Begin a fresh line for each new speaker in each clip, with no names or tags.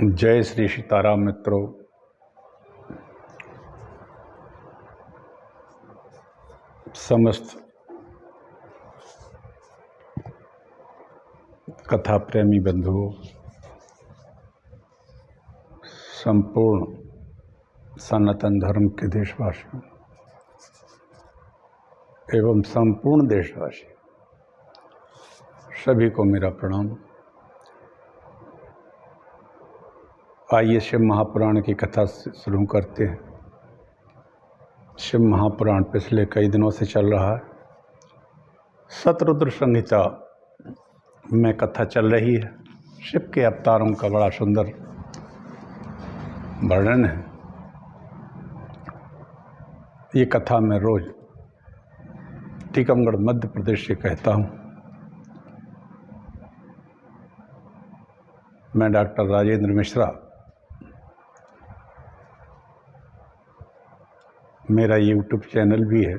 जय श्री सीताराम मित्रों। समस्त कथा प्रेमी बंधुओं, संपूर्ण सनातन धर्म के देशवासियों एवं संपूर्ण देशवासी सभी को मेरा प्रणाम। आइए शिव महापुराण की कथा शुरू करते हैं। शिव महापुराण पिछले कई दिनों से चल रहा है। शतरुद्र संहिता में कथा चल रही है। शिव के अवतारों का बड़ा सुंदर वर्णन है। ये कथा मैं रोज टीकमगढ़ मध्य प्रदेश से कहता हूँ। मैं डॉक्टर राजेंद्र मिश्रा, मेरा यूट्यूब चैनल भी है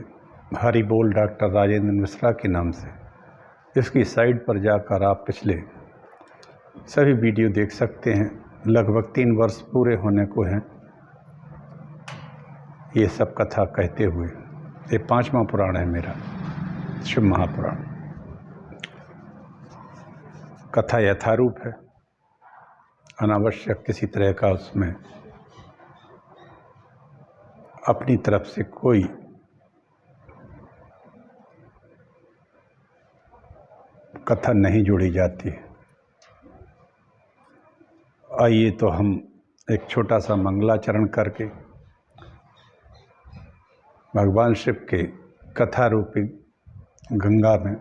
हरि बोल डॉक्टर राजेंद्र मिश्रा के नाम से। इसकी साइट पर जाकर आप पिछले सभी वीडियो देख सकते हैं। लगभग 3 वर्ष पूरे होने को हैं ये सब कथा कहते हुए। ये 5वां पुराण है मेरा, शिव महापुराण। कथा यथारूप है, अनावश्यक किसी तरह का उसमें अपनी तरफ से कोई कथा नहीं जोड़ी जाती है। आइए तो हम एक छोटा सा मंगलाचरण करके भगवान शिव के कथा रूपी गंगा में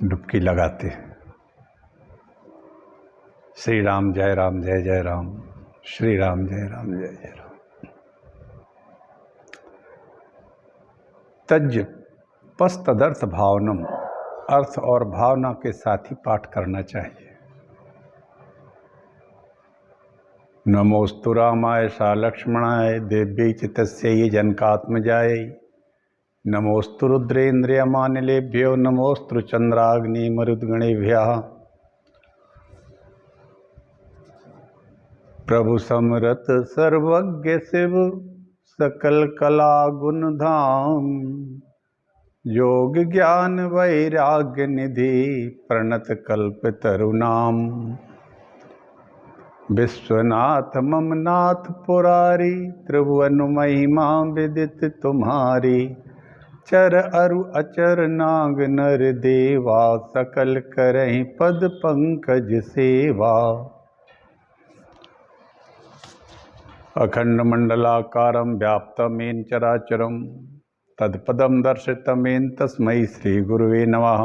डुबकी लगाते हैं। श्री राम जय राम जय जय राम, श्री राम जय राम जय जय राम। तज्ज पस तदर्थ भावनम, अर्थ और भावना के साथ ही पाठ करना चाहिए। नमोस्तु रामाय सा लक्ष्मणाय देव्यै च तस्यै जनकात्मजायै। नमोस्तु रुद्रेन्द्रियमानिलेभ्यो नमोस्तु चंद्राग्नि मरुद्गणेभ्यः। प्रभु समरथ सर्वज्ञ शिव सकल कला गुण धाम। योग ज्ञान वैराग्य निधि प्रणत कल्प तरुनाम। विश्वनाथ मम नाथ पुरारी, त्रिभुवन महिमा विदित तुम्हारी। चर अरु अचर नाग नर देवा, सकल करहि पद पंकज सेवा। अखंड मंडलाकारं व्याप्तमेन चराचरं, तत्पदं दर्शितमेन तस्मै श्री गुरुवे नमः।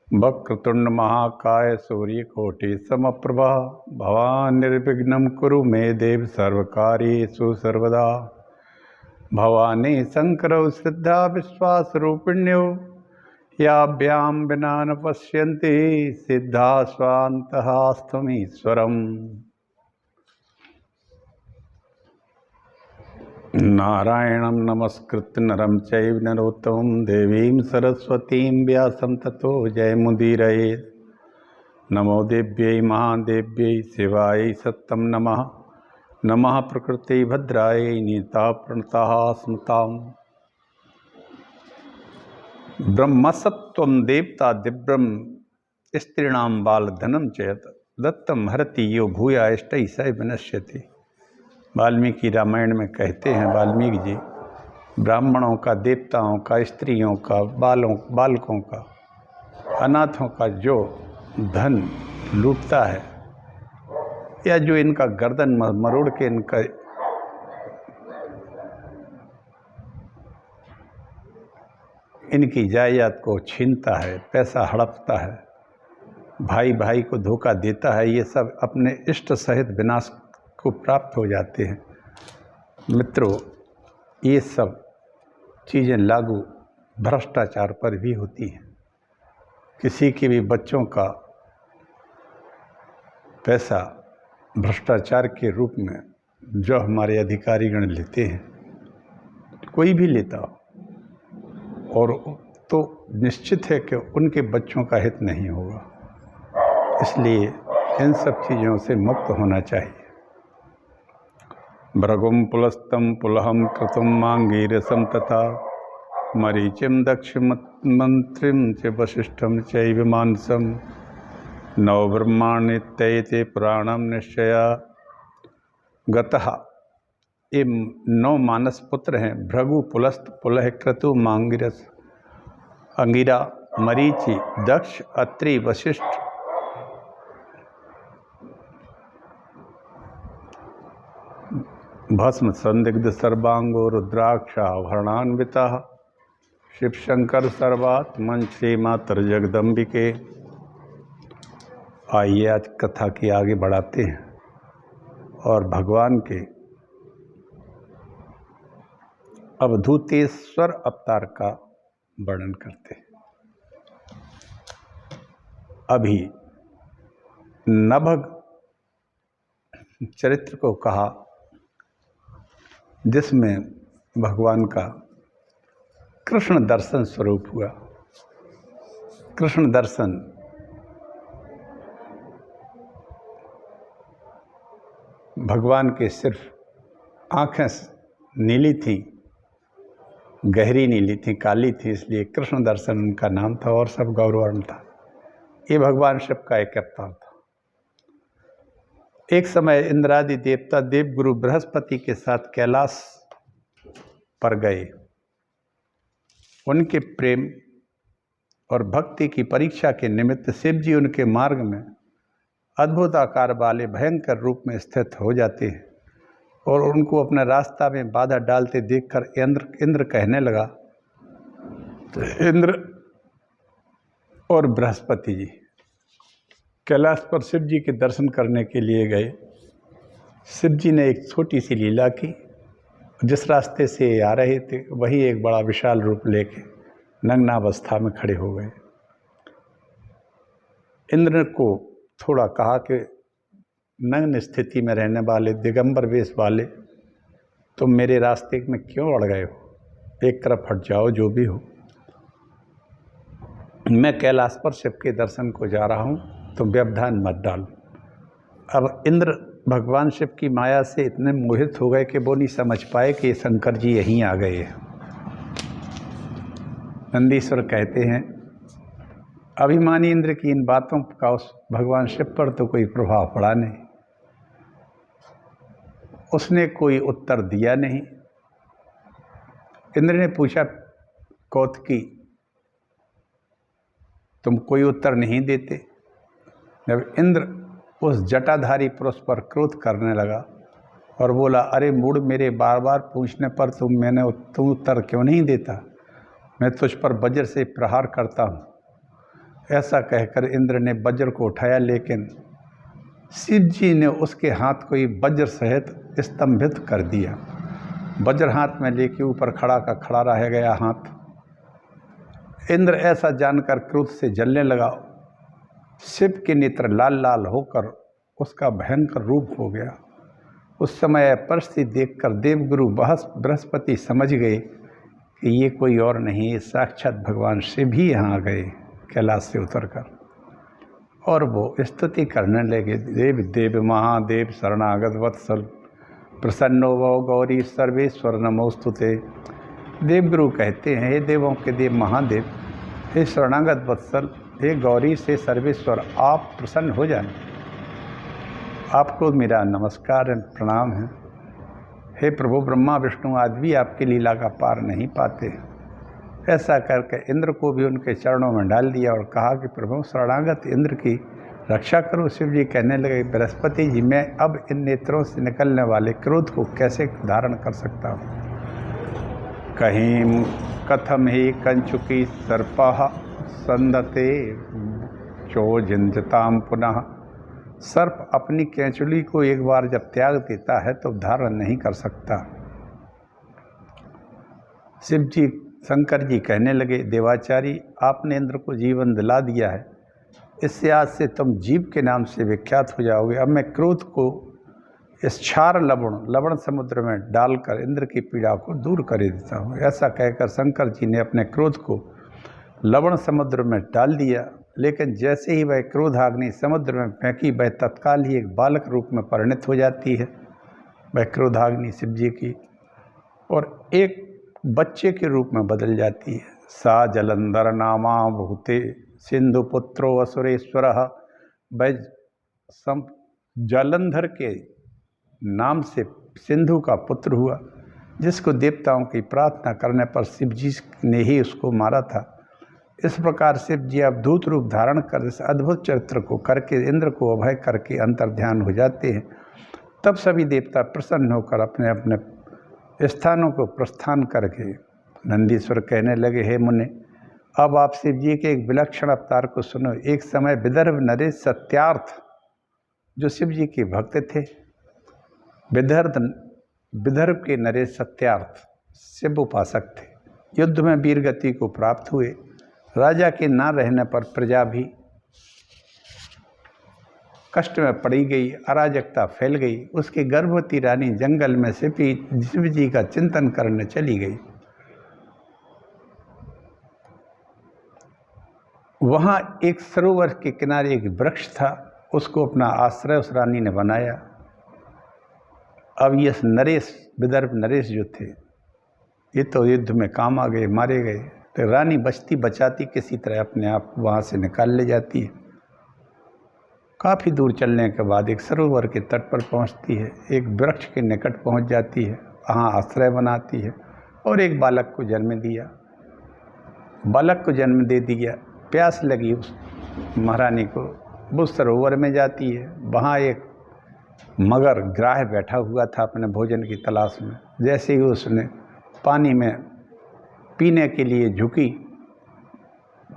वक्रतुंड महाकाय सूर्यकोटि समप्रभा, भवान् निर्विघ्नं कुरु मे देव सर्वकार्येषु सर्वदा। भवानी शंकरौ श्रद्धा विश्वासरूपिण्यो, याभ्यां विना न पश्यन्ति सिद्धा स्वान्तः स्तमीश्वरम्। नारायणं नमस्कृत्य नरं चैव नरोत्तमं, देवीं सरस्वतीं व्यासं ततो जयमुदीरयेत्। नमो देव्यै महादेव्यै शिवायै सत्यं नमः। नमः प्रकृति भद्रायै नीता प्रणताः स्मृताम्। ब्रह्मसत्त्वं देवता दिव्यं, स्त्रीणां बालधनं चयत। दत्तं हरति यो भूयाष्टै स विनश्यति। वाल्मीकि रामायण में कहते हैं वाल्मीकि जी, ब्राह्मणों का, देवताओं का, स्त्रियों का, बालकों का, अनाथों का जो धन लूटता है या जो इनका गर्दन मरोड़ के इनकी जायदाद को छीनता है, पैसा हड़पता है, भाई भाई को धोखा देता है, ये सब अपने इष्ट सहित विनाश को प्राप्त हो जाते हैं। मित्रों, ये सब चीज़ें लागू भ्रष्टाचार पर भी होती हैं। किसी के भी बच्चों का पैसा भ्रष्टाचार के रूप में जो हमारे अधिकारीगण लेते हैं, कोई भी लेता हो, और तो निश्चित है कि उनके बच्चों का हित नहीं होगा। इसलिए इन सब चीज़ों से मुक्त होना चाहिए। भृगुं पुलस्तं पुलहं क्रतुं मांगीरसं तथा मरीचिं दक्षमंत्रिं च वसिष्ठं चैव मानसं नवब्रह्माण्यते पुराणं निश्चया गतः। ये 9 मानस पुत्र हैं, भृगु, पुलस्त, पुलह, क्रतु, मांगिरस, अंगिरा, मरीचि, दक्ष, अत्रि, वशिष्ठ, भस्म, संदिग्ध, सर्वांगो, रुद्राक्षाभरणान्विता, शिव शंकर सर्वात्मन श्री मातर जगदम्बिके। आइए आज कथा की आगे बढ़ाते हैं और भगवान के अवधूतेश्वर अवतार का वर्णन करते हैं। अभी नभग चरित्र को कहा, जिसमें भगवान का कृष्ण दर्शन स्वरूप हुआ। कृष्ण दर्शन भगवान के सिर्फ आँखें नीली थी, गहरी नीली थी, काली थी, इसलिए कृष्ण दर्शन उनका नाम था और सब गौरवर्ण था। ये भगवान शिव का एक अवतार था। एक समय इंद्रादि देवता देवगुरु बृहस्पति के साथ कैलाश पर गए। उनके प्रेम और भक्ति की परीक्षा के निमित्त शिव जी उनके मार्ग में अद्भुत आकार वाले भयंकर रूप में स्थित हो जाते हैं और उनको अपने रास्ता में बाधा डालते देखकर इंद्र कहने लगा। तो इंद्र और बृहस्पति जी कैलाश पर शिव जी के दर्शन करने के लिए गए। शिव जी ने एक छोटी सी लीला की। जिस रास्ते से आ रहे थे वही एक बड़ा विशाल रूप लेके नग्नावस्था में खड़े हो गए। इंद्र को थोड़ा कहा कि नग्न स्थिति में रहने वाले, दिगंबर वेश वाले, तुम मेरे रास्ते में क्यों अड़ गए हो? एक तरफ हट जाओ, जो भी हो। मैं कैलाश पर शिव के दर्शन को जा रहा हूँ, तुम व्यवधान मत डालो। अब इंद्र भगवान शिव की माया से इतने मोहित हो गए कि वो नहीं समझ पाए कि शंकर जी यहीं आ गए हैं। नंदीश्वर कहते हैं, अभिमानी इंद्र की इन बातों का उस भगवान शिव पर तो कोई प्रभाव पड़ा नहीं। उसने कोई उत्तर दिया नहीं। इंद्र ने पूछा, कौतकी, तुम कोई उत्तर नहीं देते? जब इंद्र उस जटाधारी पुरुष पर क्रोध करने लगा और बोला, अरे मूढ़, मेरे बार बार पूछने पर तुम उत्तर क्यों नहीं देता? मैं तुझ पर वज्र से प्रहार करता हूँ। ऐसा कहकर इंद्र ने वज्र को उठाया, लेकिन शिव जी ने उसके हाथ को ही वज्र सहित स्तंभित कर दिया। वज्र हाथ में लेके ऊपर खड़ा का खड़ा रह गया हाथ। इंद्र ऐसा जानकर क्रोध से जलने लगा। शिव के नेत्र लाल लाल होकर उसका भयंकर रूप हो गया। उस समय परिस्थिति देखकर देवगुरु बृहस्पति समझ गए कि ये कोई और नहीं, साक्षात भगवान शिव ही यहाँ आ गए कैलाश से उतरकर। और वो स्तुति करने लगे, देव देव महादेव शरणागत वत्सल प्रसन्नो वो गौरी सर्वेश्वर नमोस्तुते। देवगुरु कहते हैं, हे देवों के देव महादेव, हे शरणागत वत्सल, हे गौरी से सर्वेश्वर, आप प्रसन्न हो जाएं। आपको मेरा नमस्कार प्रणाम है। हे प्रभु, ब्रह्मा विष्णु आदि भी आपकी लीला का पार नहीं पाते। ऐसा करके इंद्र को भी उनके चरणों में डाल दिया और कहा कि प्रभु, शरणागत इंद्र की रक्षा करो। शिव जी कहने लगे, बृहस्पति जी, मैं अब इन नेत्रों से निकलने वाले क्रोध को कैसे धारण कर सकता हूँ? कहीं कथम ही कंचुकी सर्पः संदते चोजिंजताम पुनः। सर्प अपनी केंचुली को एक बार जब त्याग देता है तो धारण नहीं कर सकता। शिव जी शंकर जी कहने लगे, देवाचारी, आपने इंद्र को जीवन दिला दिया है, इससे आज से तुम जीव के नाम से विख्यात हो जाओगे। अब मैं क्रोध को इस क्षार लवण समुद्र में डालकर इंद्र की पीड़ा को दूर कर देता हूँ। ऐसा कहकर शंकर जी ने अपने क्रोध को लवण समुद्र में डाल दिया लेकिन जैसे ही वह क्रोधाग्नि समुद्र में फेंकी, वह तत्काल ही एक बालक रूप में परिणत हो जाती है, वह क्रोधाग्नि शिव जी की, और एक बच्चे के रूप में बदल जाती है। सा जलंधर नामा भूते सिंधु पुत्रो असुरेश्वर, वह जालंधर के नाम से सिंधु का पुत्र हुआ, जिसको देवताओं की प्रार्थना करने पर शिव जी ने ही उसको मारा था। इस प्रकार शिव जी अवधूत रूप धारण कर इस अद्भुत चरित्र को करके इंद्र को अभय करके अंतर्ध्यान हो जाते हैं। तब सभी देवता प्रसन्न होकर अपने अपने स्थानों को प्रस्थान करके नंदीश्वर कहने लगे, हे मुने, अब आप शिव जी के एक विलक्षण अवतार को सुनो। एक समय विदर्भ नरेश सत्यार्थ, जो शिव जी के भक्त थे, विदर्भ के नरेश सत्यार्थ शिव उपासक थे, युद्ध में वीरगति को प्राप्त हुए। राजा के ना रहने पर प्रजा भी कष्ट में पड़ी गई, अराजकता फैल गई। उसकी गर्भवती रानी जंगल में शिव जी का चिंतन करने चली गई। वहाँ एक सरोवर के किनारे एक वृक्ष था, उसको अपना आश्रय उस रानी ने बनाया। अब ये नरेश, विदर्भ नरेश जो थे, ये तो युद्ध में काम आ गए, मारे गए। तो रानी बचती बचाती किसी तरह अपने आप वहाँ से निकाल ले जाती है। काफ़ी दूर चलने के बाद एक सरोवर के तट पर पहुँचती है, एक वृक्ष के निकट पहुँच जाती है, वहाँ आश्रय बनाती है और एक बालक को जन्म दिया। बालक को जन्म दे दिया। प्यास लगी उस महारानी को, वो सरोवर में जाती है। वहाँ एक मगर ग्राह बैठा हुआ था अपने भोजन की तलाश में। जैसे ही उसने पानी में पीने के लिए झुकी,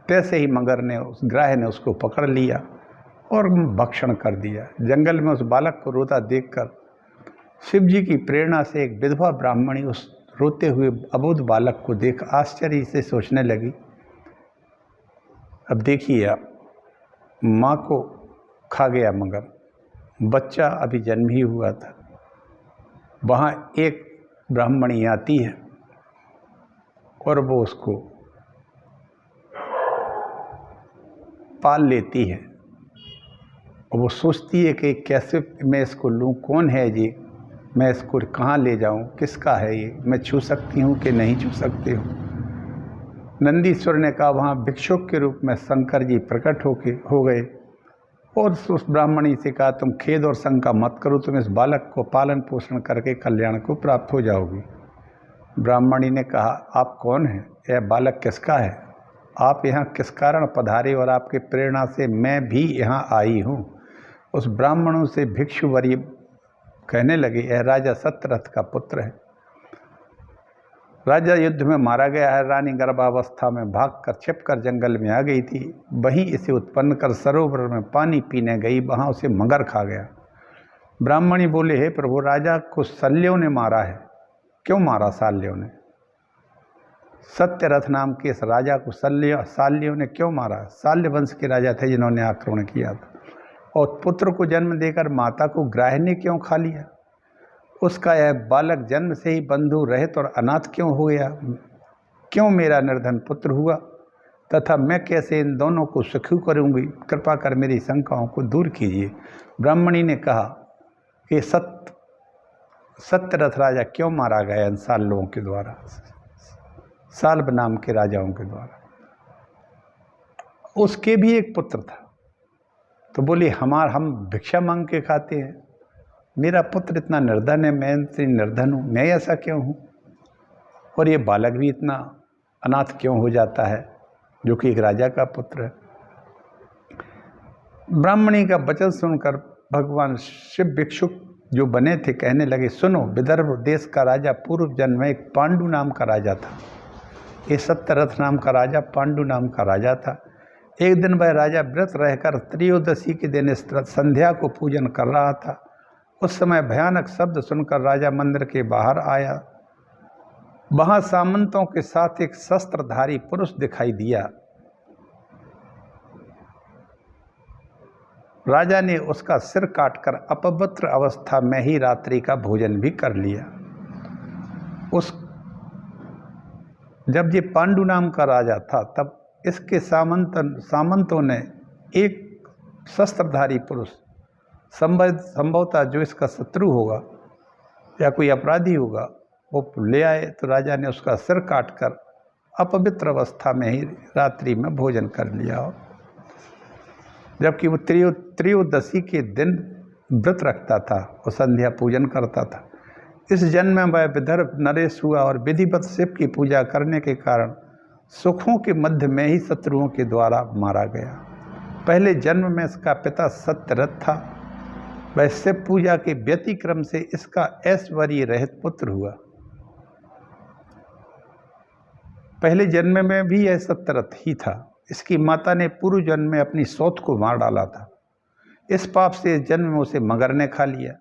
तैसे ही मगर ने, उस ग्राह ने उसको पकड़ लिया और भक्षण कर दिया। जंगल में उस बालक को रोता देखकर शिव जी की प्रेरणा से एक विधवा ब्राह्मणी उस रोते हुए अबोध बालक को देख आश्चर्य से सोचने लगी, अब देखिए आप, माँ को खा गया मगर, बच्चा अभी जन्म ही हुआ था। वहाँ एक ब्राह्मणी आती है और वो उसको पाल लेती है। और वो सोचती है कि कैसे मैं इसको लूँ, कौन है ये, मैं इसको कहाँ ले जाऊँ, किसका है ये, मैं छू सकती हूँ कि नहीं छू सकती हूँ। नंदीश्वर ने कहा, वहाँ भिक्षुक के रूप में शंकर जी प्रकट हो गए और उस ब्राह्मणी से कहा, तुम खेद और शंका मत करो, तुम इस बालक को पालन पोषण करके कल्याण को प्राप्त हो जाओगी। ब्राह्मणी ने कहा, आप कौन हैं, यह बालक किसका है, आप यहाँ किस कारण पधारे और आपके प्रेरणा से मैं भी यहाँ आई हूँ। उस ब्राह्मणों से भिक्षुवर्य कहने लगे, यह राजा सत्यरथ का पुत्र है। राजा युद्ध में मारा गया है। रानी गर्भावस्था में भागकर छिपकर जंगल में आ गई थी। वहीं इसे उत्पन्न कर सरोवर में पानी पीने गई, वहाँ उसे मगर खा गया। ब्राह्मणी बोले, हे प्रभु, राजा को शल्यों ने मारा है। क्यों मारा शाल्यों ने? सत्यरथ नाम के इस राजा को शाल्यों ने क्यों मारा? शाल्य वंश के राजा थे जिन्होंने आक्रमण किया था। और पुत्र को जन्म देकर माता को ग्राह ने क्यों खा लिया? उसका यह बालक जन्म से ही बंधु रहित और अनाथ क्यों हो गया? क्यों मेरा निर्धन पुत्र हुआ? तथा मैं कैसे इन दोनों को सुखी करूँगी? कृपा कर मेरी शंकाओं को दूर कीजिए। ब्राह्मणी ने कहा कि सत्यरथ राजा क्यों मारा गया इन साल लोगों के द्वारा, साल्ब नाम के राजाओं के द्वारा। उसके भी एक पुत्र था। तो बोली, हम भिक्षा मांग के खाते हैं, मेरा पुत्र इतना निर्धन है, मैं इतनी निर्धन हूँ, मैं ऐसा क्यों हूँ? और ये बालक भी इतना अनाथ क्यों हो जाता है, जो कि एक राजा का पुत्र है? ब्राह्मणी का वचन सुनकर भगवान शिव भिक्षुक जो बने थे कहने लगे, सुनो, विदर्भ देश का राजा पूर्व जन्म में एक पांडु नाम का राजा था। ये सत्यरथ नाम का राजा पांडु नाम का राजा था। एक दिन वह राजा व्रत रहकर त्रयोदशी के दिन संध्या को पूजन कर रहा था। उस समय भयानक शब्द सुनकर राजा मंदिर के बाहर आया। वहां सामंतों के साथ एक शस्त्रधारी पुरुष दिखाई दिया। राजा ने उसका सिर काटकर अपवित्र अवस्था में ही रात्रि का भोजन भी कर लिया। जब ये पांडु नाम का राजा था, तब इसके सामंतों ने एक शस्त्रधारी पुरुष, संभवतः जो इसका शत्रु होगा या कोई अपराधी होगा, वो ले आए तो राजा ने उसका सिर काटकर अपवित्र अवस्था में ही रात्रि में भोजन कर लिया। जबकि वो त्रयोदशी के दिन व्रत रखता था और संध्या पूजन करता था। इस जन्म में वह विदर्भ नरेश हुआ और विधिवत शिव की पूजा करने के कारण सुखों के मध्य में ही शत्रुओं के द्वारा मारा गया। पहले जन्म में इसका पिता सत्यरथ था। वह शिव पूजा के व्यतिक्रम से इसका ऐश्वर्य रहित पुत्र हुआ। पहले जन्म में भी यह सत्यरथ ही था। इसकी माता ने पूर्व जन्म में अपनी सौत को मार डाला था। इस पाप से इस जन्म में उसे मगर ने खा लिया।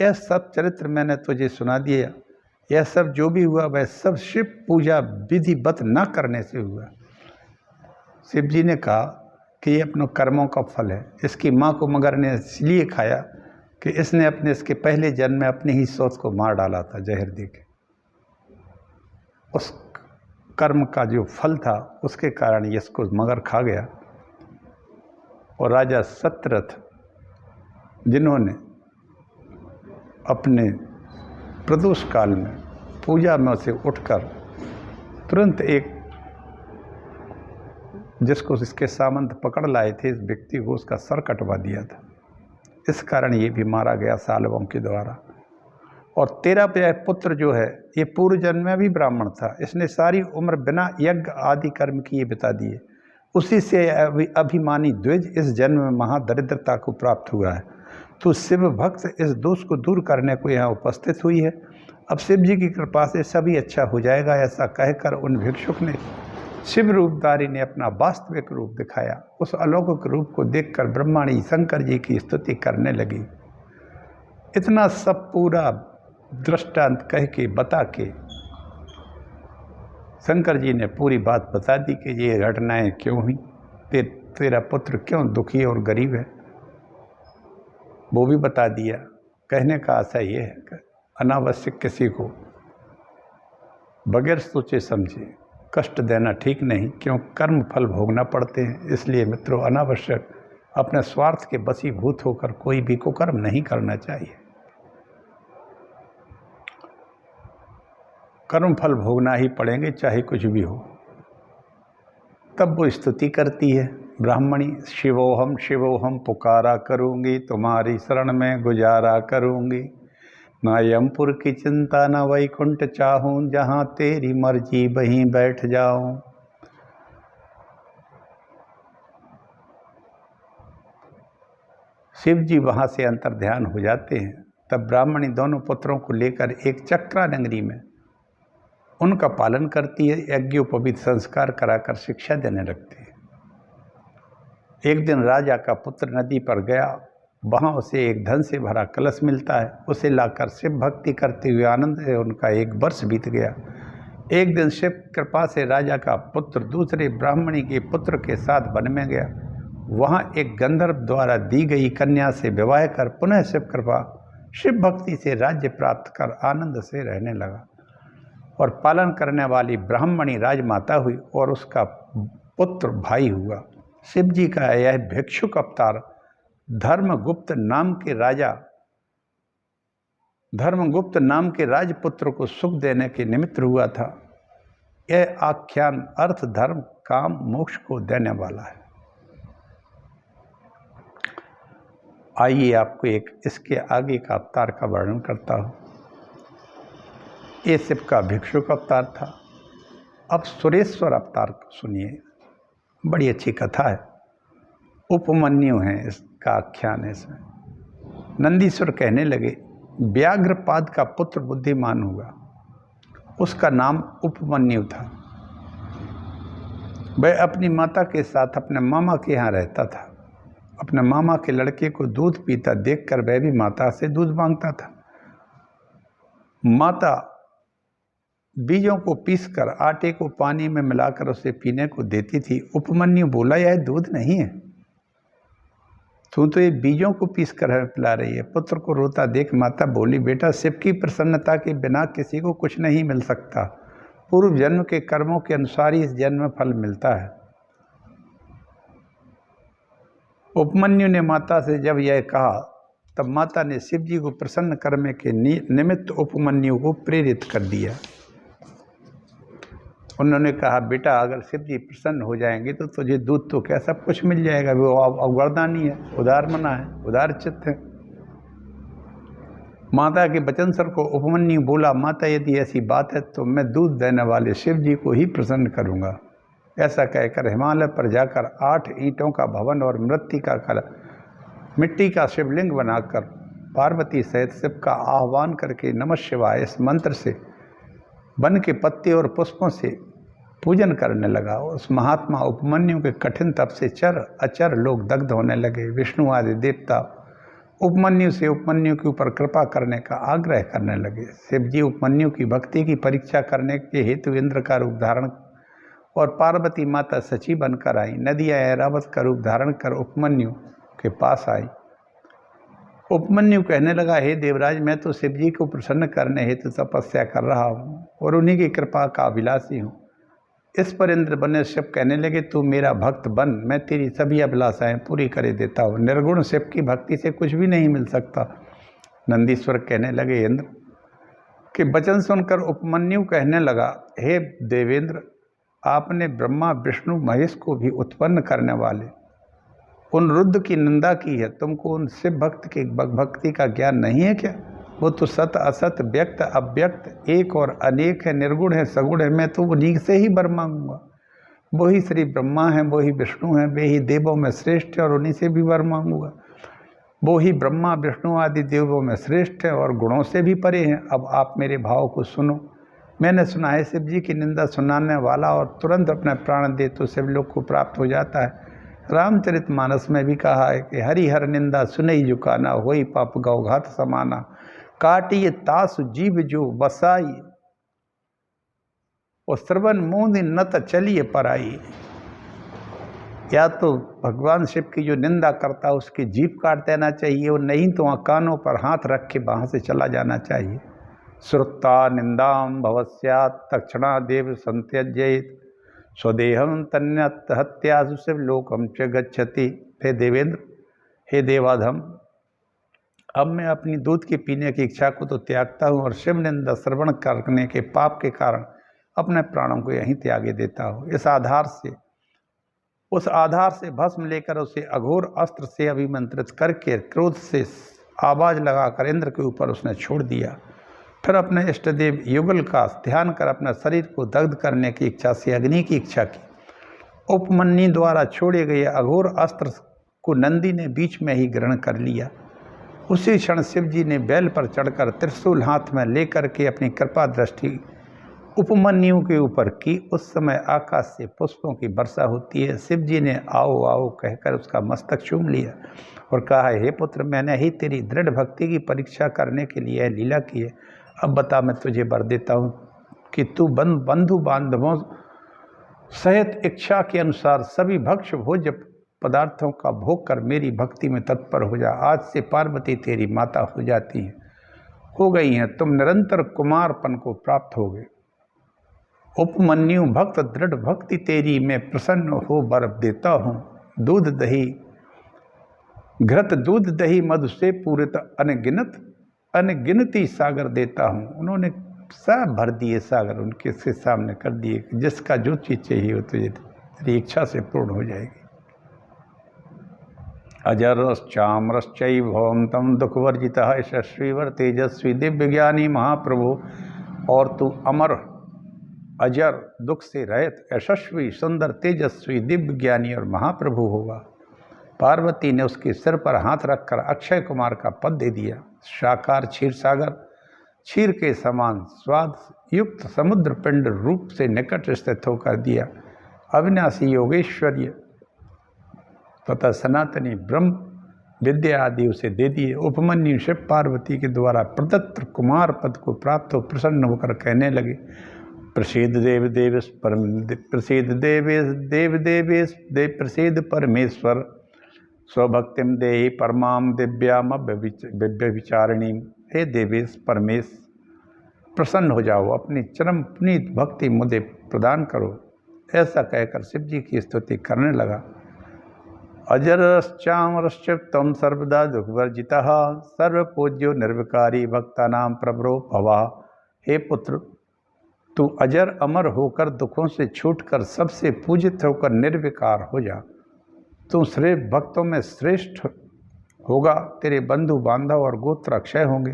यह सब चरित्र मैंने तुझे सुना दिया। यह सब जो भी हुआ वह सब शिव पूजा विधिवत न करने से हुआ। शिव जी ने कहा कि ये अपनों कर्मों का फल है। इसकी माँ को मगर ने इसलिए खाया कि इसने इसके पहले जन्म में अपनी ही सौत को मार डाला था जहर देके। उस कर्म का जो फल था उसके कारण ये इसको मगर खा गया। और राजा सत्यरथ, जिन्होंने अपने प्रदोष काल में पूजा में से उठकर तुरंत एक जिसको इसके सामंत पकड़ लाए थे, इस व्यक्ति को उसका सर कटवा दिया था। इस कारण ये भी मारा गया सालवों के द्वारा। और तेरा पुत्र जो है ये पूर्व जन्म में भी ब्राह्मण था। इसने सारी उम्र बिना यज्ञ आदि कर्म किए बिता दिए। उसी से अभिमानी द्विज इस जन्म में महादरिद्रता को प्राप्त हुआ है। तो शिव भक्त इस दोष को दूर करने को यहाँ उपस्थित हुई है। अब शिव जी की कृपा से सभी अच्छा हो जाएगा, ऐसा कहकर उन भिक्षुक ने शिव रूपधारी ने अपना वास्तविक रूप दिखाया। उस अलौकिक रूप को देखकर ब्रह्माणी शंकर जी की स्तुति करने लगी। इतना सब पूरा दृष्टांत कह के बता के शंकर जी ने पूरी बात बता दी कि ये घटनाएं क्यों हुई, तेरा पुत्र क्यों दुखी और गरीब है, वो भी बता दिया। कहने का आशा ये है कि अनावश्यक किसी को बगैर सोचे समझे कष्ट देना ठीक नहीं, क्यों कर्म फल भोगना पड़ते हैं। इसलिए मित्रों, अनावश्यक अपने स्वार्थ के वशीभूत होकर कोई भी कुकर्म नहीं करना चाहिए। कर्म फल भोगना ही पड़ेंगे चाहे कुछ भी हो। तब वो स्तुति करती है ब्राह्मणी, शिवोहम पुकारा करूँगी, तुम्हारी शरण में गुजारा करूँगी। न यमपुर की चिंता न वैकुंठ चाहूँ, जहाँ तेरी मर्जी वहीं बैठ जाऊँ। शिव जी वहाँ से अंतर्ध्यान हो जाते हैं। तब ब्राह्मणी दोनों पुत्रों को लेकर एक चक्रा नगरी में उनका पालन करती है, यज्ञोपवीत संस्कार कराकर शिक्षा देने लगती है। एक दिन राजा का पुत्र नदी पर गया। वहाँ उसे एक धन से भरा कलश मिलता है। उसे लाकर शिव भक्ति करते हुए आनंद से उनका एक वर्ष बीत गया। एक दिन शिव कृपा से राजा का पुत्र दूसरे ब्राह्मणी के पुत्र के साथ वन में गया। वहाँ एक गंधर्व द्वारा दी गई कन्या से विवाह कर पुनः शिव भक्ति से राज्य प्राप्त कर आनंद से रहने लगा और पालन करने वाली ब्राह्मणी राजमाता हुई और उसका पुत्र भाई हुआ। शिव जी का यह भिक्षुक अवतार धर्मगुप्त नाम के राजपुत्र को सुख देने के निमित्त हुआ था। यह आख्यान अर्थ, धर्म, काम, मोक्ष को देने वाला है। आइए आपको एक इसके आगे का अवतार का वर्णन करता हूँ। ये शिव का भिक्षुक अवतार था। अब सुरेश्वर अवतार को सुनिए, बड़ी अच्छी कथा है। उपमन्यु है इसका आख्यान है। इसमें नंदीश्वर कहने लगे, व्याघ्रपाद का पुत्र बुद्धिमान हुआ। उसका नाम उपमन्यु था। वह अपनी माता के साथ अपने मामा के यहाँ रहता था। अपने मामा के लड़के को दूध पीता देखकर वह भी माता से दूध मांगता था। माता बीजों को पीसकर आटे को पानी में मिलाकर उसे पीने को देती थी। उपमन्यु बोला, यह दूध नहीं है, तू तो ये बीजों को पीसकर हमें पिला रही है। पुत्र को रोता देख माता बोली, बेटा, शिव की प्रसन्नता के बिना किसी को कुछ नहीं मिल सकता। पूर्व जन्म के कर्मों के अनुसार ही इस जन्म में फल मिलता है। उपमन्यु ने माता से जब यह कहा तब माता ने शिव जी को प्रसन्न करने के निमित्त उपमन्यु को प्रेरित कर दिया। उन्होंने कहा, बेटा अगर शिव जी प्रसन्न हो जाएंगे तो तुझे दूध तो क्या सब कुछ मिल जाएगा। वो अवगर्दानी है, उदार मना है, उदार चित्त है। माता के वचन सर को उपमन्यु बोला, माता यदि ऐसी बात है तो मैं दूध देने वाले शिव जी को ही प्रसन्न करूंगा। ऐसा कहकर हिमालय पर जाकर 8 ईंटों का भवन और मिट्टी का शिवलिंग बनाकर पार्वती सहित शिव का आह्वान करके नमः शिवाय इस मंत्र से वन के पत्ते और पुष्पों से पूजन करने लगा। उस महात्मा उपमन्यु के कठिन तप से चर अचर लोग दग्ध होने लगे। विष्णु आदि देवता उपमन्यु से उपमन्यु के ऊपर कृपा करने का आग्रह करने लगे। शिव जी उपमन्यु की भक्ति की परीक्षा करने के हेतु इंद्र का रूप धारण और पार्वती माता सची बनकर आई। नदियाँ ऐरावत का रूप धारण कर उपमन्यु के पास आई। उपमन्यु कहने लगा, हे देवराज, मैं तो शिव जी को प्रसन्न करने हेतु तपस्या कर रहा हूँ और उन्हीं की कृपा का अभिलाषी हूँ। इस पर इंद्र बने शिव कहने लगे, तू मेरा भक्त बन, मैं तेरी सभी अभिलाषाएं पूरी करे देता हूँ। निर्गुण शिव की भक्ति से कुछ भी नहीं मिल सकता। नंदीश्वर कहने लगे, इंद्र के वचन सुनकर उपमन्यु कहने लगा, हे देवेंद्र, आपने ब्रह्मा विष्णु महेश को भी उत्पन्न करने वाले उन रुद्र की निंदा की है। तुमको उन शिव भक्त की भक्ति का ज्ञान नहीं है क्या? वो तो सत असत व्यक्त अव्यक्त एक और अनेक है, निर्गुण है सगुण है। मैं तो उन्हीं से ही वर मांगूंगा। वो ही श्री ब्रह्मा है, वो ही विष्णु है, वे ही देवों में श्रेष्ठ है और उन्हीं से भी वर मांगूंगा। वो ही ब्रह्मा विष्णु आदि देवों में श्रेष्ठ है और गुणों से भी परे हैं। अब आप मेरे भाव को सुनो। मैंने सुना है शिव जी की निंदा सुनाने वाला और तुरंत अपने प्राण दे तो शिवलोक को प्राप्त हो जाता है। रामचरितमानस में भी कहा है कि हरिहर निंदा सुनई झुकाना, होई पाप गौघात समाना, काटिए तासु जीव जो बसाई, और श्रवण मूंद नत चलिए पराई। या तो भगवान शिव की जो निंदा करता है उसकी जीभ काट देना चाहिए और नहीं तो कानों पर हाथ रख के वहाँ से चला जाना चाहिए। श्रुता निंदाम भवस्यात् तक्षणा देव संत्यजेत स्वदेहम तन्यत हत्यासु शिवलोकम च गच्छति। हे देवेंद्र, हे देवाधम, अब मैं अपनी दूध के पीने की इच्छा को तो त्यागता हूँ और शिव निंदा श्रवण करने के पाप के कारण अपने प्राणों को यहीं त्यागे देता हूँ। उस आधार से भस्म लेकर उसे अघोर अस्त्र से अभिमंत्रित करके क्रोध से आवाज लगाकर इंद्र के ऊपर उसने छोड़ दिया। फिर अपने इष्टदेव युगल का ध्यान कर अपने शरीर को दग्ध करने की इच्छा से अग्नि की इच्छा की। उपमन्यु द्वारा छोड़े गए अघोर अस्त्र को नंदी ने बीच में ही ग्रहण कर लिया। उसी क्षण शिव जी ने बैल पर चढ़कर त्रिशूल हाथ में लेकर के अपनी कृपा दृष्टि उपमन्यु के ऊपर की। उस समय आकाश से पुष्पों की वर्षा होती है। शिव जी ने आओ आओ कहकर उसका मस्तक चूम लिया और कहा, हे पुत्र, मैंने ही तेरी दृढ़ भक्ति की परीक्षा करने के लिए यह लीला की है। अब बता, मैं तुझे वर देता हूँ कि तू बंधु बांधवों सहित इच्छा के अनुसार सभी भक्ष्य भोज्य पदार्थों का भोग कर मेरी भक्ति में तत्पर हो जा। आज से पार्वती तेरी माता हो गई हैं। तुम निरंतर कुमारपन को प्राप्त होगे। उपमन्यु भक्त दृढ़ भक्ति तेरी मैं प्रसन्न हो वर देता हूँ। घृत दूध दही मधु से पूरित अनगिनती सागर देता हूँ। उन्होंने सब भर दिए सागर उनके से सामने कर दिए। जिसका जो चीज़ चाहिए वो तुझे तेरी इच्छा से पूर्ण हो जाएगी। अजरश्चामरश्चैव तम दुखवर्जिता यशस्वीवर तेजस्वी दिव्य ज्ञानी महाप्रभु। और तू अमर अजर दुख से रहित यशस्वी सुंदर तेजस्वी दिव्य ज्ञानी और महाप्रभु होगा। पार्वती ने उसके सिर पर हाथ रखकर अक्षय कुमार का पद दे दिया। साकार क्षीर सागर क्षीर के समान स्वाद युक्त समुद्र पिंड रूप से निकट स्थित होकर दिया। अविनाशी योगेश्वर्य तथा सनातनी ब्रह्म विद्या आदि उसे दे दिए। उपमन्यु शिव पार्वती के द्वारा प्रदत्त कुमार पद को प्राप्त हो प्रसन्न होकर कहने लगे, प्रसिद्ध प्रसिद्ध परमेश्वर स्वभक्तिम देहि परमाम दिव्याम विचारिणी। हे देवेश परमेश, प्रसन्न हो जाओ, अपनी चरम पुनीत भक्ति मुझे प्रदान करो। ऐसा कहकर शिव जी की स्तुति करने लगा अजरश्चामरश्चित्तं सर्वदा दुःखवर्जितः सर्वपूज्यो निर्विकारी भक्तानां प्रभरो भवा। हे पुत्र, तू अजर अमर होकर दुखों से छूटकर सबसे पूजित होकर निर्विकार हो जा। तू श्रेष्ठ भक्तों में श्रेष्ठ होगा। तेरे बंधु बांधव और गोत्र अक्षय होंगे।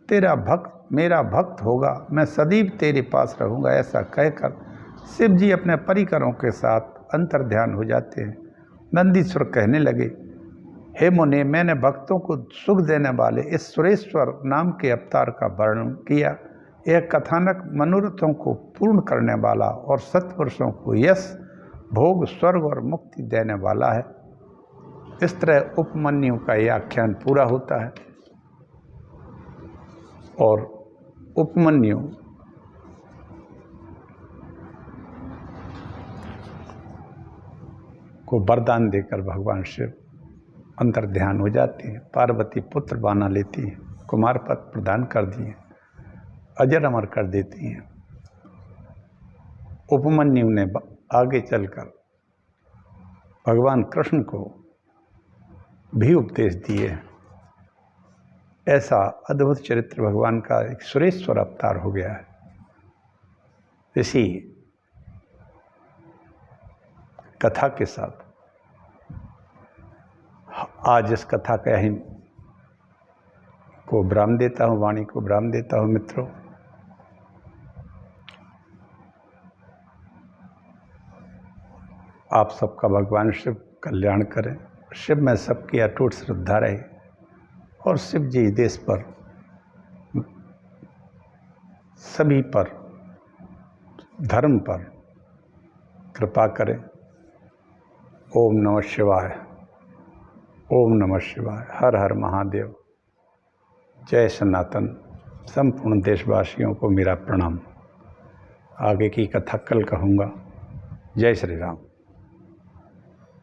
तेरा भक्त मेरा भक्त होगा। मैं सदैव तेरे पास रहूँगा। ऐसा कहकर शिव जी अपने परिकरों के साथ अंतर ध्यान हो जाते हैं। नंदीश्वर कहने लगे, हे मुने, मैंने भक्तों को सुख देने वाले इस सुरेश्वर नाम के अवतार का वर्णन किया। यह कथानक मनोरथों को पूर्ण करने वाला और सत्पुरुषों को यश, भोग, स्वर्ग और मुक्ति देने वाला है। इस तरह उपमन्यु का यह आख्यान पूरा होता है। और उपमन्यु को वरदान देकर भगवान शिव अंतर ध्यान हो जाते हैं। पार्वती पुत्र बना लेती हैं, कुमार पद प्रदान कर दिए, अजर अमर कर देती हैं। उपमन्यु ने आगे चलकर भगवान कृष्ण को भी उपदेश दिए। ऐसा अद्भुत चरित्र भगवान का एक सुरेश्वर अवतार हो गया है। इसी कथा के साथ आज इस कथा का यहीं को विराम देता हूँ, वाणी को विराम देता हूँ। मित्रों, आप सबका भगवान शिव कल्याण करें। शिव में सबकी अटूट श्रद्धा रहे और शिव जी देश पर सभी पर धर्म पर कृपा करें। ओम नमः शिवाय। ओम नमः शिवाय। हर हर महादेव। जय सनातन। संपूर्ण देशवासियों को मेरा प्रणाम। आगे की कथा कल कहूँगा। जय श्री राम।